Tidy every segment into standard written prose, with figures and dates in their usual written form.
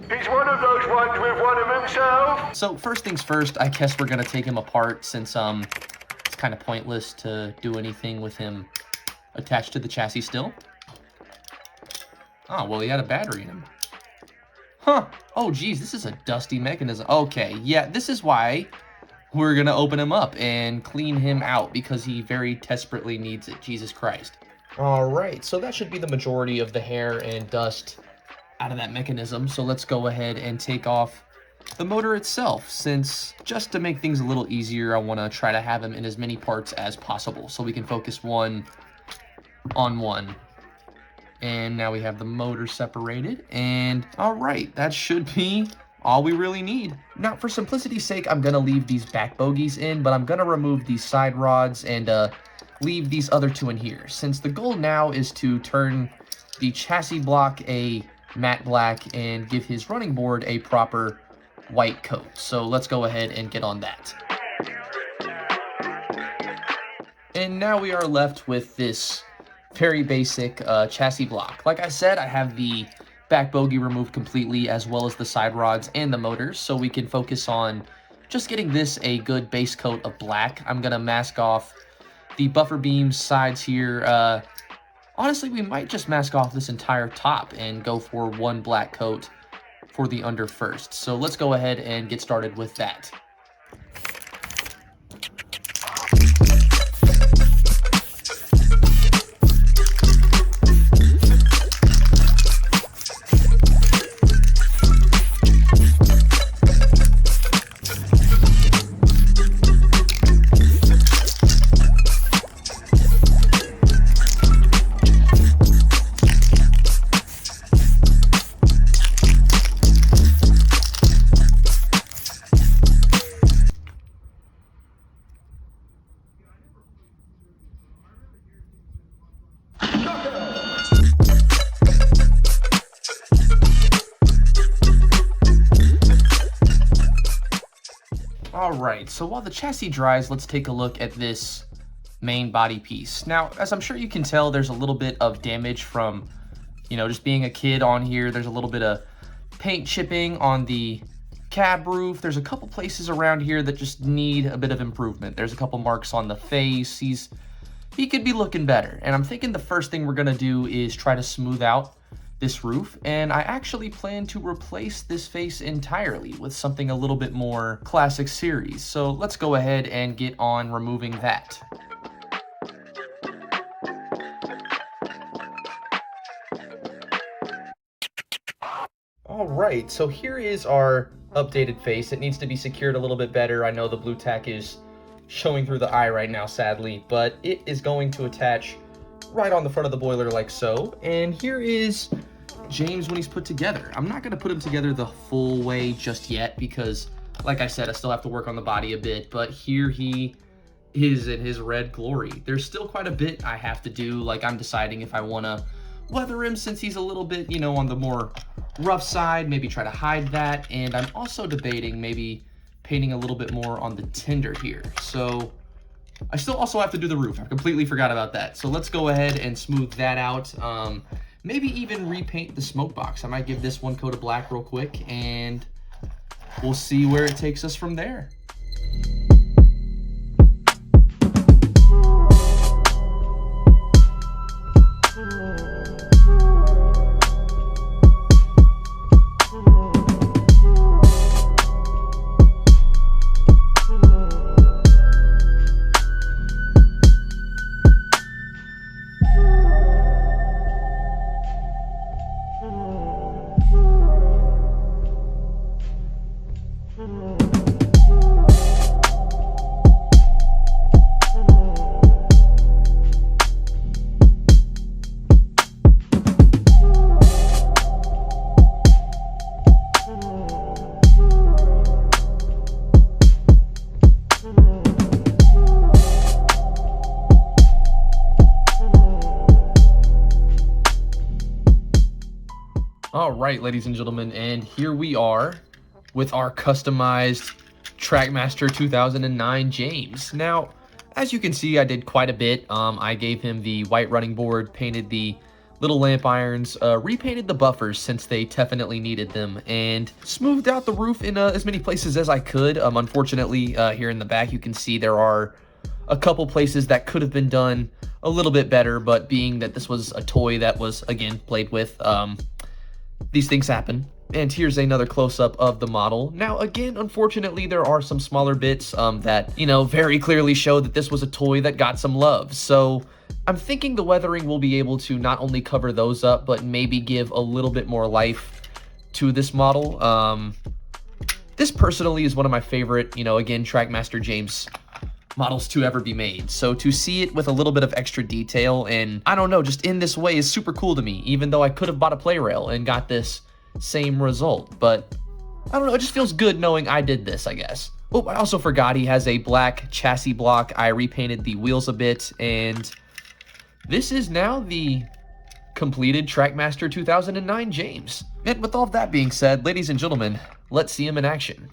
He's one of those ones with one of himself. So first things first, I guess we're gonna take him apart since it's kind of pointless to do anything with him attached to the chassis still. Oh, well, he had a battery in him. Huh. Oh, geez, this is a dusty mechanism. Okay, yeah, this is why we're gonna open him up and clean him out, because he very desperately needs it. Jesus Christ. All right, so that should be the majority of the hair and dust out of that mechanism. So let's go ahead and take off the motor itself, since just to make things a little easier, I want to try to have him in as many parts as possible so we can focus one on one. And now we have the motor separated, and all right, that should be all we really need. Now, for simplicity's sake, I'm gonna leave these back bogies in, but I'm gonna remove these side rods and leave these other two in here, since the goal now is to turn the chassis block a matte black and give his running board a proper white coat. So let's go ahead and get on that. And now we are left with this very basic chassis block. Like I said, I have the back bogie removed completely, as well as the side rods and the motors, so we can focus on just getting this a good base coat of black. I'm gonna mask off the buffer beams sides here. Honestly, we might just mask off this entire top and go for one black coat for the under first. So let's go ahead and get started with that. Alright, so while the chassis dries, let's take a look at this main body piece. Now, as I'm sure you can tell, there's a little bit of damage from, just being a kid on here. There's a little bit of paint chipping on the cab roof. There's a couple places around here that just need a bit of improvement. There's a couple marks on the face. He could be looking better. And I'm thinking the first thing we're gonna do is try to smooth out this roof, and I actually plan to replace this face entirely with something a little bit more classic series. So let's go ahead and get on removing that. All right, so here is our updated face. It needs to be secured a little bit better. I know the blue tack is showing through the eye right now, sadly, but it is going to attach right on the front of the boiler like so. And here is James when he's put together. I'm not going to put him together the full way just yet because, like I said, I still have to work on the body a bit, but here he is in his red glory. There's still quite a bit I have to do. Like, I'm deciding if I want to weather him since he's a little bit, on the more rough side, maybe try to hide that. And I'm also debating maybe painting a little bit more on the tinder here. So I still also have to do the roof. I completely forgot about that. So let's go ahead and smooth that out. Maybe even repaint the smoke box. I might give this one coat of black real quick, and we'll see where it takes us from there. All right, ladies and gentlemen, and here we are with our customized TrackMaster 2009 James. Now, as you can see, I did quite a bit. I gave him the white running board, painted the little lamp irons, repainted the buffers since they definitely needed them, and smoothed out the roof in as many places as I could. Unfortunately, here in the back, you can see there are a couple places that could have been done a little bit better, but being that this was a toy that was, again, played with, these things happen. And here's another close-up of the model. Now, again, unfortunately, there are some smaller bits that, you know, very clearly show that this was a toy that got some love. So I'm thinking the weathering will be able to not only cover those up, but maybe give a little bit more life to this model. This personally is one of my favorite, you know, again, TrackMaster James models to ever be made. So to see it with a little bit of extra detail and, I don't know, just in this way is super cool to me, even though I could have bought a play rail and got this same result. But I don't know, it just feels good knowing I did this, I guess. Oh, I also forgot he has a black chassis block. I repainted the wheels a bit, and this is now the completed TrackMaster 2009 James. And with all of that being said, ladies and gentlemen, let's see him in action.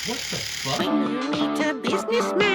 What the fuck? When you meet a businessman,